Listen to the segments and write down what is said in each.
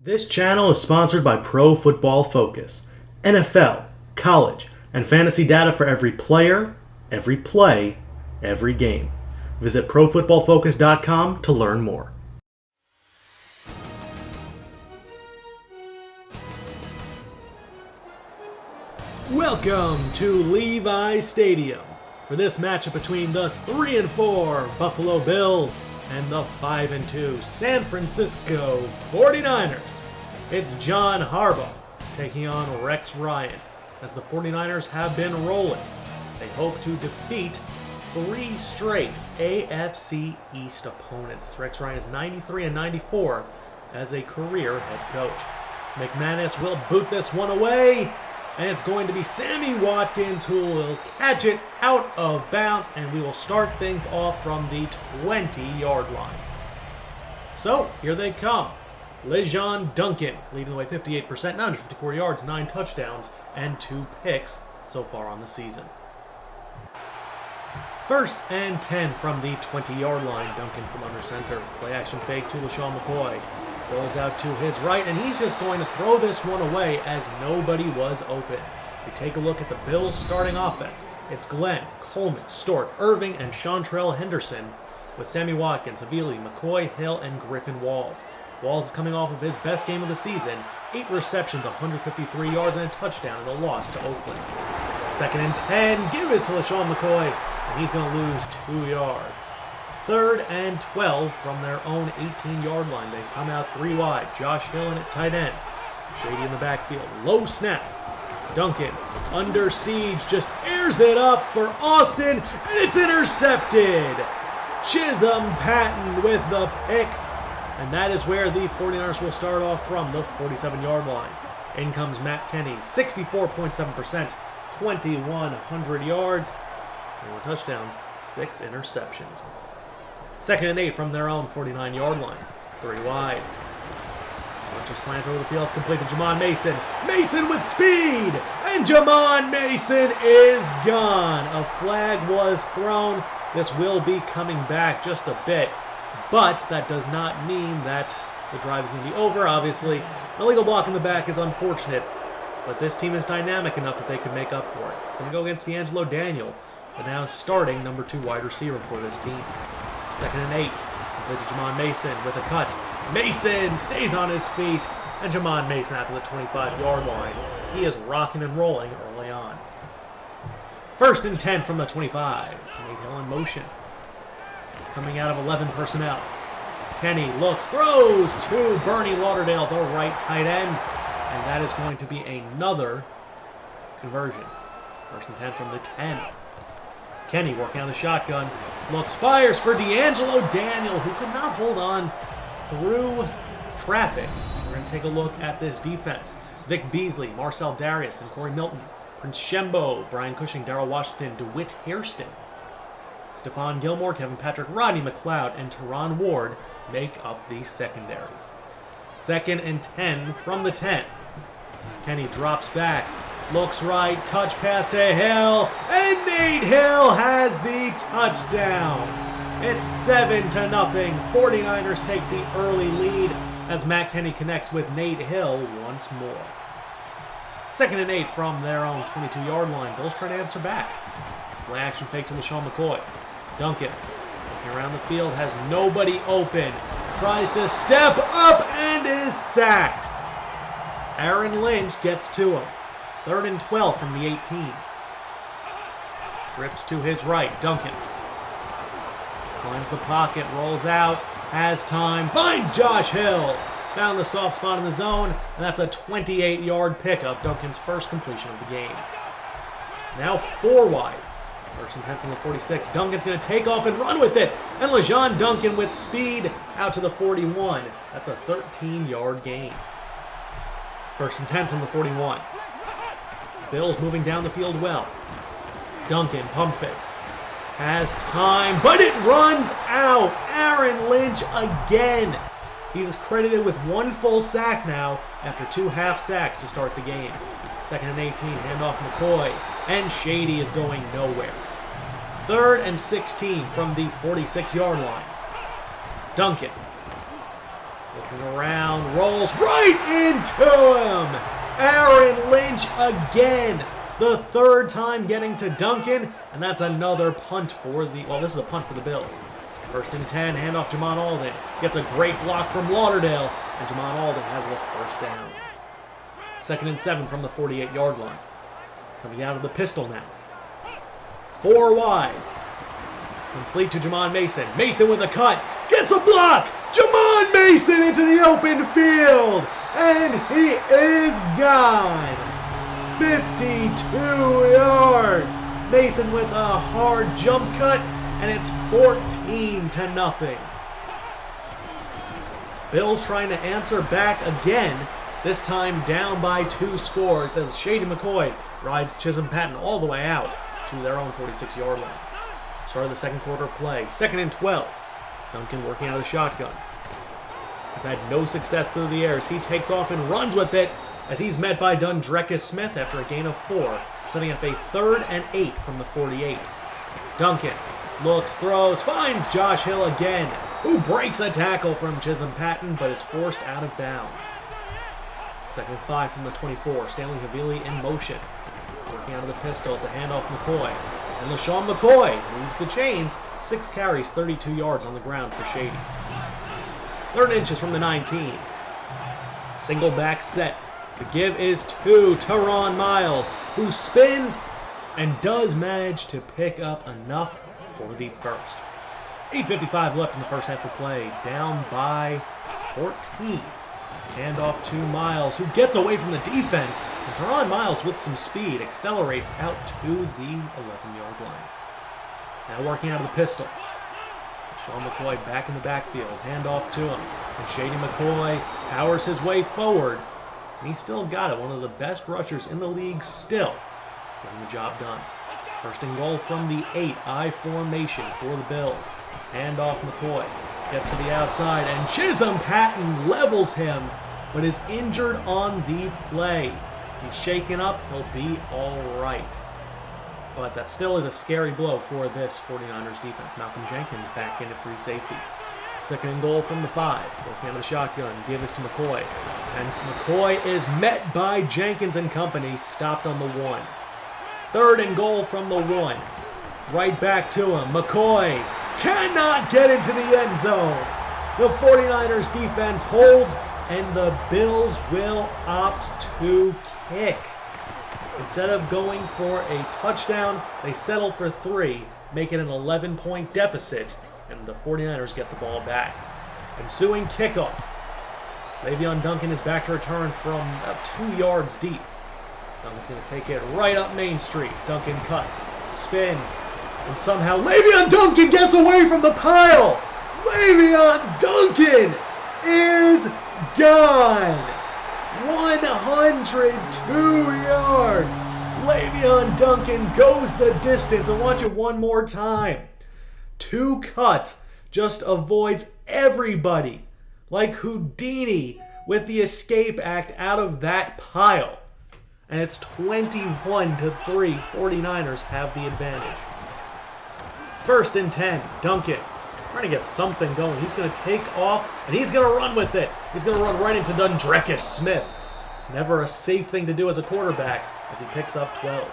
This channel is sponsored by Pro Football Focus, NFL, college, and fantasy data for every player, every play, every game. Visit ProFootballFocus.com to learn more. Welcome to Levi Stadium for this matchup between the 3-4 Buffalo Bills and the 5-2 San Francisco 49ers. It's John Harbaugh taking on Rex Ryan as the 49ers have been rolling. They hope to defeat 3 straight AFC East opponents. Rex Ryan is 93-94 as a career head coach. McManus will boot this one away, and it's going to be Sammy Watkins who will catch it out of bounds, and we will start things off from the 20-yard line. So, here they come. Le'Jon Duncan leading the way 58%, 954 yards, 9 touchdowns, and 2 picks so far on the season. First and 10 from the 20-yard line. Duncan from under center. Play action fake to LaShawn McCoy. Goes out to his right, and he's just going to throw this one away as nobody was open. We take a look at the Bills' starting offense. It's Glenn, Coleman, Stork, Irving, and Chantrell Henderson, with Sammy Watkins, Havili, McCoy, Hill, and Griffin Walls. Walls is coming off of his best game of the season, 8 receptions, 153 yards, and a touchdown in the loss to Oakland. Second and 10, give this to LaShawn McCoy, and he's going to lose 2 yards. Third and 12 from their own 18-yard line. They come out 3 wide. Josh Hill in at tight end. Shady in the backfield. Low snap. Duncan, under siege, just airs it up for Austin, and it's intercepted. Chisom Patton with the pick. And that is where the 49ers will start off from, the 47-yard line. In comes Mack Kenny, 64.7%, 2,100 yards, 4 touchdowns, 6 interceptions. Second and 8 from their own 49-yard line. 3 wide. Bunch of slants over the field. It's complete to Jamon Mason. Mason with speed! And Jamon Mason is gone. A flag was thrown. This will be coming back just a bit. But that does not mean that the drive is going to be over. Obviously, an illegal block in the back is unfortunate. But this team is dynamic enough that they can make up for it. It's going to go against Deangelo Daniel, the now starting number 2 wide receiver for this team. Second and 8. Complete to Jamon Mason with a cut. Mason stays on his feet. And Jamon Mason out to the 25-yard line. He is rocking and rolling early on. First and 10 from the 25. Nate Hill in motion. Coming out of 11 personnel. Kenny looks, throws to Bernie Lauderdale, the right tight end. And that is going to be another conversion. First and 10 from the 10. Kenny working on the shotgun. Looks, fires for Deangelo Daniel, who could not hold on through traffic. We're going to take a look at this defense. Vic Beasley, Marcel Darius, and Corey Milton. Prince Shembo, Brian Cushing, Darrell Washington, DeWitt Hairston. Stephon Gilmore, Kevin Patrick, Rodney McLeod, and Teron Ward make up the secondary. Second and 10 from the 10. Kenny drops back. Looks right, touch pass to Hill, and Nate Hill has the touchdown. It's 7-0. 49ers take the early lead as Mack Kenny connects with Nate Hill once more. Second and 8 from their own 22-yard line. Bills trying to answer back. Play action fake to LaShawn McCoy. Duncan, looking around the field, has nobody open. Tries to step up and is sacked. Aaron Lynch gets to him. Third and 12 from the 18. Trips to his right. Duncan climbs the pocket, rolls out, has time, finds Josh Hill. Found the soft spot in the zone, and that's a 28-yard pickup, Duncan's first completion of the game. Now 4 wide. First and 10 from the 46. Duncan's going to take off and run with it. And Le'Jon Duncan with speed out to the 41. That's a 13-yard gain. First and 10 from the 41. Bills moving down the field well. Duncan, pump fakes. Has time, but it runs out. Aaron Lynch again. He's credited with 1 full sack now after 2 half sacks to start the game. Second and 18, handoff McCoy. And Shady is going nowhere. Third and 16 from the 46-yard line. Duncan Looking around, rolls right into him. Aaron Lynch again. The third time getting to Duncan, and that's another punt for the, well, this is a punt for the Bills. 1st and 10, handoff Jamon Alden. Gets a great block from Lauderdale, and Jamon Alden has the first down. 2nd and 7 from the 48-yard line. Coming out of the pistol now. 4 wide. Complete to Jamon Mason. Mason with a cut. Gets a block. Jamon Mason into the open field. And he is gone. 52 yards. Mason with a hard jump cut. And it's 14-0. Bills trying to answer back again. This time down by 2 scores as Shady McCoy rides Chisom Patton all the way out to their own 46-yard line. Start of the second quarter play. 2nd and 12. Duncan working out of the shotgun. Has had no success through the air as he takes off and runs with it as he's met by Dundrecous Smith after a gain of 4, setting up a 3rd and 8 from the 48. Duncan looks, throws, finds Josh Hill again, who breaks a tackle from Chisom Patton but is forced out of bounds. 2nd and 5 from the 24. Stanley Havili in motion. Working out of the pistol. It's a handoff McCoy. And LaShawn McCoy moves the chains. 6 carries, 32 yards on the ground for Shady. 3rd inches from the 19. Single back set. The give is to Teron Miles, who spins and does manage to pick up enough for the first. 8:55 left in the first half of play. Down by 14. Handoff to Miles, who gets away from the defense. And Teron Miles, with some speed, accelerates out to the 11-yard line. Now working out of the pistol. Sean McCoy back in the backfield. Handoff to him. And Shady McCoy powers his way forward. And he's still got it. One of the best rushers in the league still getting the job done. 1st and goal from the 8. I formation for the Bills. Handoff McCoy. Gets to the outside, and Chisom Patton levels him, but is injured on the play. He's shaken up. He'll be all right. But that still is a scary blow for this 49ers defense. Malcolm Jenkins back in at free safety. 2nd and goal from the 5. Working out of the shotgun. Give us to McCoy. And McCoy is met by Jenkins and company. Stopped on the 1. 3rd and goal from the 1. Right back to him. McCoy cannot get into the end zone. The 49ers defense holds, and the Bills will opt to kick. Instead of going for a touchdown, they settle for 3, make it an 11-point deficit, and the 49ers get the ball back. Ensuing kickoff. Le'Veon Duncan is back to return from about 2 yards deep. Duncan's going to take it right up Main Street. Duncan cuts, spins, and somehow Le'Veon Duncan gets away from the pile. Le'Veon Duncan is gone. 102 yards. Le'Veon Duncan goes the distance. And watch it one more time. 2 cuts, just avoids everybody. Like Houdini with the escape act out of that pile. And it's 21-3. 49ers have the advantage. 1st and 10. Duncan trying to get something going. He's going to take off, and he's going to run with it. He's going to run right into Dundrecous Smith. Never a safe thing to do as a quarterback as he picks up 12.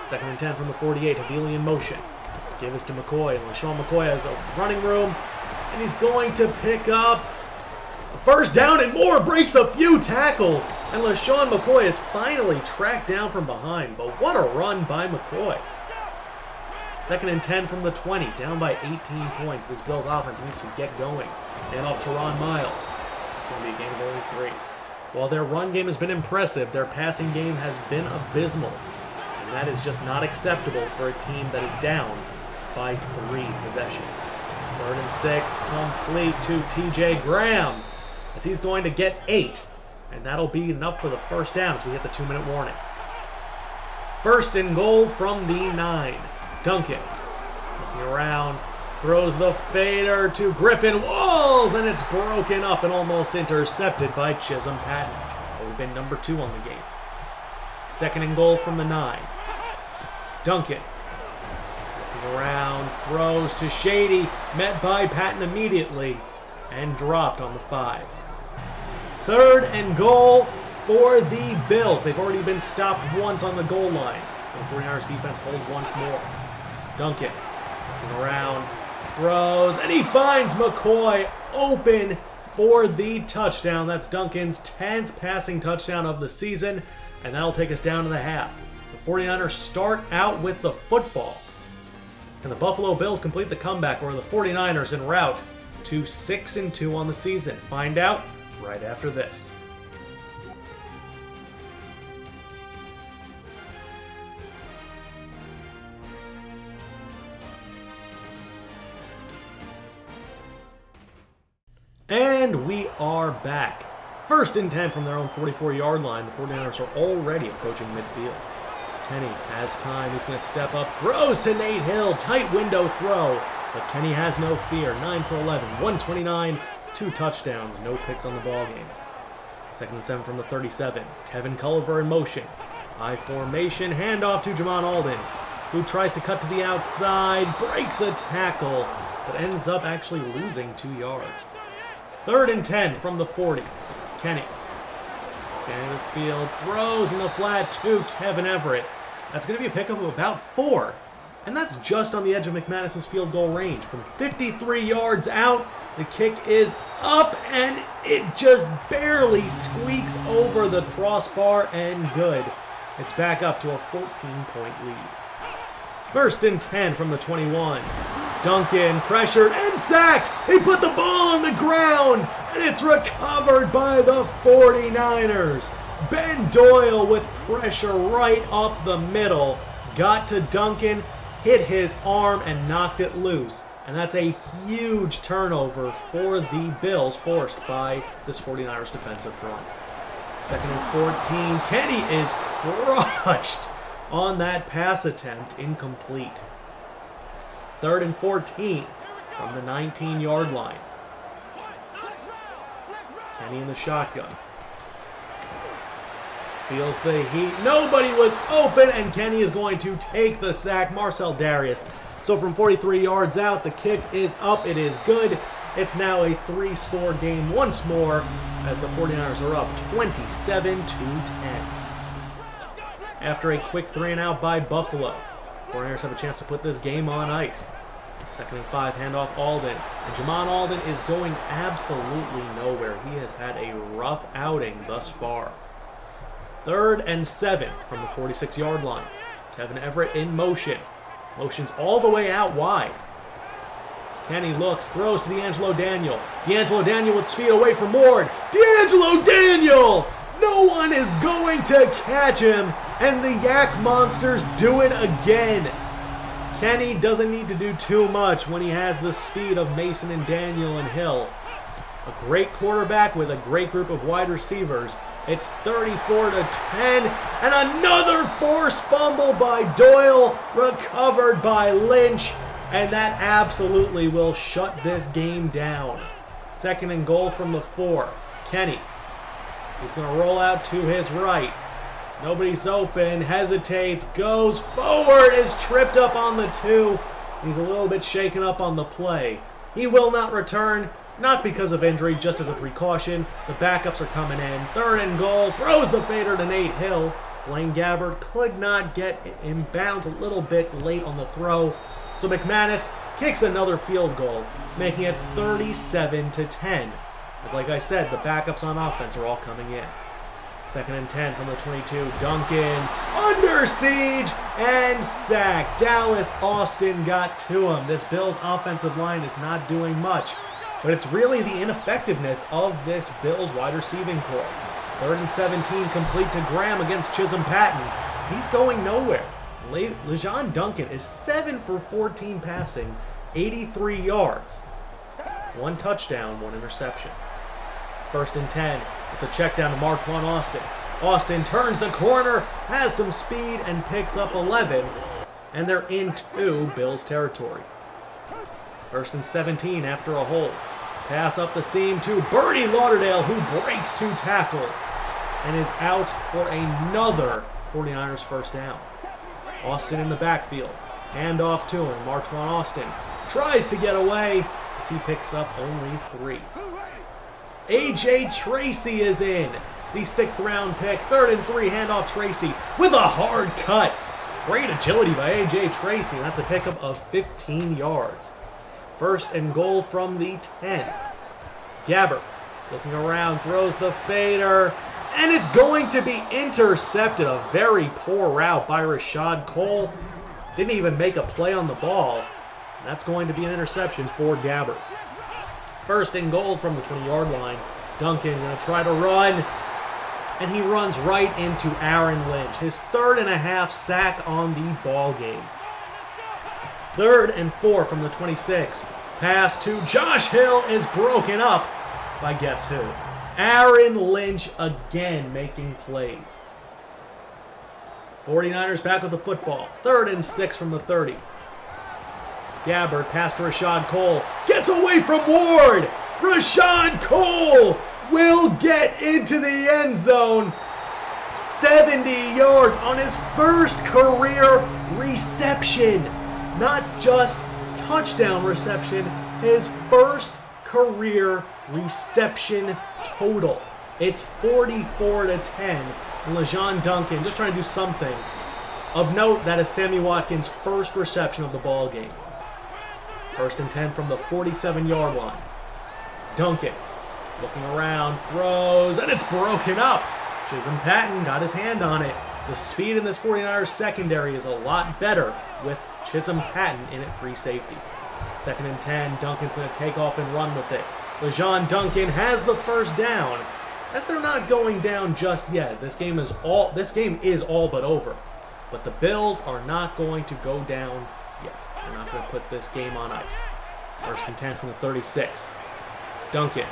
2nd and 10 from the 48. Havili in motion. Give us to McCoy, and LaShawn McCoy has a running room, and he's going to pick up a 1st down and more. Breaks a few tackles, and LaShawn McCoy is finally tracked down from behind. But what a run by McCoy. 2nd and 10 from the 20, down by 18 points. This Bills offense needs to get going. And off to Ron Miles. It's going to be a game of only 3. While their run game has been impressive, their passing game has been abysmal. And that is just not acceptable for a team that is down by 3 possessions. 3rd and 6, complete to TJ Graham, as he's going to get 8. And that'll be enough for the 1st down as we hit the 2-minute warning. 1st and goal from the 9. Duncan looking around, throws the fader to Griffin Walls, and it's broken up and almost intercepted by Chisom Patton. That would have been number 2 on the game. 2nd and goal from the 9. Duncan looking around, throws to Shady, met by Patton immediately, and dropped on the 5. 3rd and goal for the Bills. They've already been stopped once on the goal line. The 49ers defense hold once more. Duncan looking around, throws, and he finds McCoy open for the touchdown. That's Duncan's 10th passing touchdown of the season, and that'll take us down to the half. The 49ers start out with the football, and the Buffalo Bills complete the comeback over the 49ers en route to 6-2 on the season. Find out right after this. And we are back. 1st and 10 from their own 44-yard line. The 49ers are already approaching midfield. Kenny has time. He's going to step up. Throws to Nate Hill. Tight window throw. But Kenny has no fear. 9 for 11. 129. 2 touchdowns. No picks on the ballgame. 2nd and 7 from the 37. Tevin Culliver in motion. High formation. Handoff to Jamon Alden, who tries to cut to the outside. Breaks a tackle, but ends up actually losing 2 yards. 3rd and 10 from the 40. Kenny scanning the field, throws in the flat to Kevin Everett. That's going to be a pickup of about 4. And that's just on the edge of McManus's field goal range. From 53 yards out, the kick is up, and it just barely squeaks over the crossbar, and good. It's back up to a 14-point lead. 1st and 10 from the 21. Duncan pressured and sacked. He put the ball on the ground, and it's recovered by the 49ers. Ben Doyle with pressure right up the middle. Got to Duncan, hit his arm, and knocked it loose. And that's a huge turnover for the Bills, forced by this 49ers defensive front. 2nd and 14. Kenny is crushed on that pass attempt, incomplete. 3rd and 14 from the 19-yard line. Kenny in the shotgun. Feels the heat. Nobody was open, and Kenny is going to take the sack. Marcel Darius. So from 43 yards out, the kick is up. It is good. It's now a 3-score game once more as the 49ers are up 27-10. After a quick 3-and-out by Buffalo, 49ers have a chance to put this game on ice. 2nd and 5, handoff Alden. And Jamon Alden is going absolutely nowhere. He has had a rough outing thus far. 3rd and 7 from the 46-yard line. Kevin Everett in motion. Motions all the way out wide. Kenny looks, throws to Deangelo Daniel. Deangelo Daniel with speed away from Ward. Deangelo Daniel! No one is going to catch him, and the Yak Monsters do it again. Kenny doesn't need to do too much when he has the speed of Mason and Daniel and Hill. A great quarterback with a great group of wide receivers. It's 34-10, and another forced fumble by Doyle, recovered by Lynch, and that absolutely will shut this game down. 2nd and goal from the 4. Kenny. He's going to roll out to his right. Nobody's open, hesitates, goes forward, is tripped up on the 2. He's a little bit shaken up on the play. He will not return, not because of injury, just as a precaution. The backups are coming in. 3rd and goal, throws the fader to Nate Hill. Blaine Gabbert could not get it in bounds, a little bit late on the throw. So McManus kicks another field goal, making it 37-10. As like I said, the backups on offense are all coming in. 2nd and 10 from the 22. Duncan under siege and sacked. Dallas Austin got to him. This Bills offensive line is not doing much, but it's really the ineffectiveness of this Bills wide receiving corps. 3rd and 17 complete to Graham against Chisom Patton. He's going nowhere. LeJean Duncan is 7 for 14 passing, 83 yards. 1 touchdown, 1 interception. 1st and 10. It's a check down to Marquand Austin. Austin turns the corner, has some speed, and picks up 11. And they're into Bills territory. 1st and 17 after a hold. Pass up the seam to Bernie Lauderdale, who breaks 2 tackles and is out for another 49ers first down. Austin in the backfield. Hand off to him. Marquand Austin tries to get away, as he picks up only 3. A.J. Tracy is in. The 6th round pick, 3rd and 3, handoff Tracy with a hard cut. Great agility by A.J. Tracy, and that's a pickup of 15 yards. 1st and goal from the 10. Gabbert looking around, throws the fader, and it's going to be intercepted. A very poor route by Rashad Cole. Didn't even make a play on the ball. That's going to be an interception for Gabbert. 1st and goal from the 20-yard line. Duncan going to try to run, and he runs right into Aaron Lynch. His 3rd and a half sack on the ball game. 3rd and 4 from the 26. Pass to Josh Hill is broken up by guess who? Aaron Lynch again making plays. 49ers back with the football. 3rd and 6 from the 30. Gabbert pass to Rashad Cole. Gets away from Ward. Rashad Cole will get into the end zone. 70 yards on his first career reception. Not just touchdown reception, his first career reception total. It's 44-10. And LeJean Duncan just trying to do something. Of note, that is Sammy Watkins' first reception of the ball game. 1st and 10 from the 47-yard line. Duncan looking around, throws, and it's broken up. Chisom Patton got his hand on it. The speed in this 49ers secondary is a lot better with Chisom Patton in at free safety. 2nd and 10, Duncan's going to take off and run with it. LeJean Duncan has the first down. As they're not going down just yet. This game is all but over. But the Bills are not going to go down yet. They're not going to put this game on ice. 1st and 10 from the 36. Duncan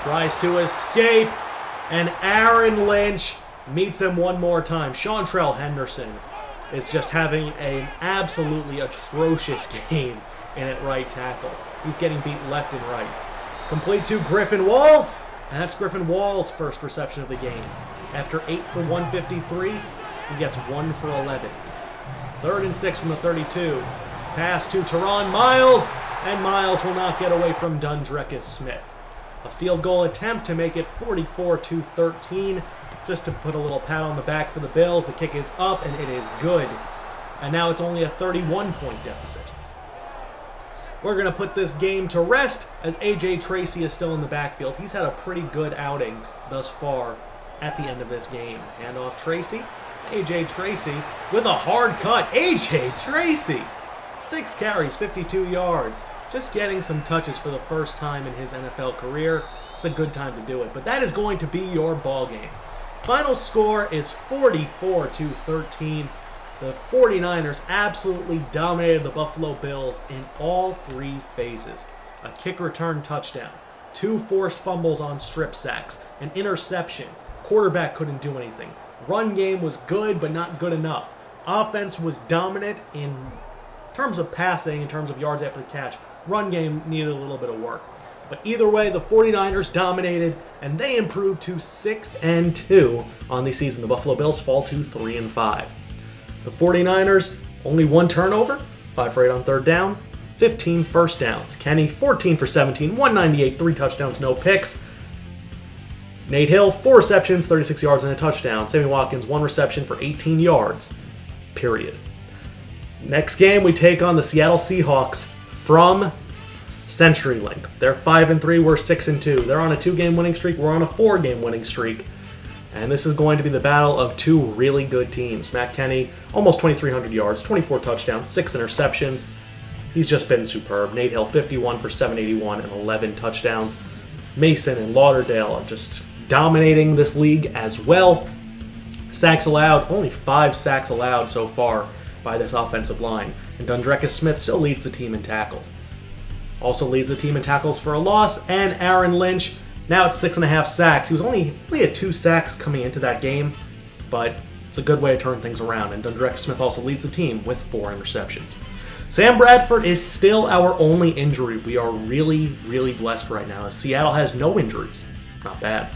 tries to escape, and Aaron Lynch meets him one more time. Seantrell Henderson is just having an absolutely atrocious game in at right tackle. He's getting beat left and right. Complete to Griffin Walls, and that's Griffin Walls' first reception of the game. After 8 for 153, he gets 1 for 11. 3rd and 6 from the 32. Pass to Teron Miles, and Miles will not get away from Dundrecous Smith. A field goal attempt to make it 44-13. Just to put a little pat on the back for the Bills. The kick is up, and it is good. And now it's only a 31-point deficit. We're going to put this game to rest as A.J. Tracy is still in the backfield. He's had a pretty good outing thus far at the end of this game. Handoff Tracy. A.J. Tracy with a hard cut. A.J. Tracy! 6 carries, 52 yards. Just getting some touches for the first time in his NFL career. It's a good time to do it. But that is going to be your ball game. Final score is 44-13. The 49ers absolutely dominated the Buffalo Bills in all 3 phases. A kick return touchdown, 2 forced fumbles on strip sacks, an interception. Quarterback couldn't do anything. Run game was good, but not good enough. Offense was dominant in terms of passing, in terms of yards after the catch. Run game needed a little bit of work. But either way, the 49ers dominated, and they improved to 6-2 on the season. The Buffalo Bills fall to 3-5. The 49ers, only 1 turnover, 5 for 8 on 3rd down, 15 first downs. Kenny, 14 for 17, 198, 3 touchdowns, no picks. Nate Hill, 4 receptions, 36 yards and a touchdown. Sammy Watkins, 1 reception for 18 yards, period. Next game, we take on the Seattle Seahawks from CenturyLink. They're 5-3, we're 6-2. They're on a 2-game winning streak, we're on a 4-game winning streak. And this is going to be the battle of 2 really good teams. Mack Kenny, almost 2,300 yards, 24 touchdowns, 6 interceptions. He's just been superb. Nate Hill, 51 for 781 and 11 touchdowns. Mason and Lauderdale are just dominating this league as well. Sacks allowed, only 5 sacks allowed so far by this offensive line. And Dundrecous Smith still leads the team in tackles. Also leads the team in tackles for a loss. And Aaron Lynch, now it's 6.5 sacks. He was only had 2 sacks coming into that game, but it's a good way to turn things around. And Dundrecous Smith also leads the team with 4 interceptions. Sam Bradford is still our only injury. We are really, really blessed right now. Seattle has no injuries. Not bad.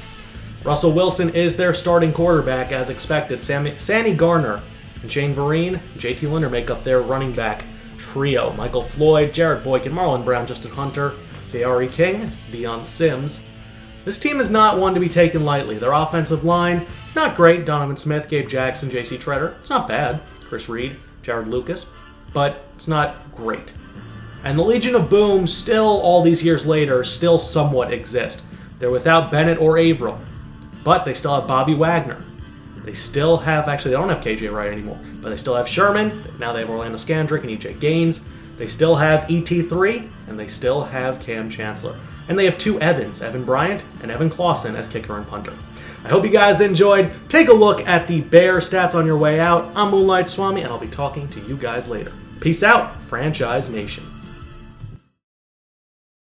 Russell Wilson is their starting quarterback as expected. Sandy Garner and Shane Vereen, JT Linder make up their running back trio. Michael Floyd, Jared Boykin, Marlon Brown, Justin Hunter D'Ari King, Deion Sims. This team is not one to be taken lightly. Their offensive line, not great. Donovan Smith, Gabe Jackson, J.C. Treader. It's not bad. Chris Reed, Jared Lucas. But it's not great. And the Legion of Boom, still all these years later, still somewhat exist. They're without Bennett or Averill. But they still have Bobby Wagner. They still have, actually they don't have KJ Wright anymore, but they still have Sherman. Now they have Orlando Scandrick and EJ Gaines. They still have ET3, and they still have Cam Chancellor. And they have two Evans, Evan Bryant and Evan Clausen as kicker and punter. I hope you guys enjoyed. Take a look at the Bear stats on your way out. I'm Moonlight Swami, and I'll be talking to you guys later. Peace out, Franchise Nation.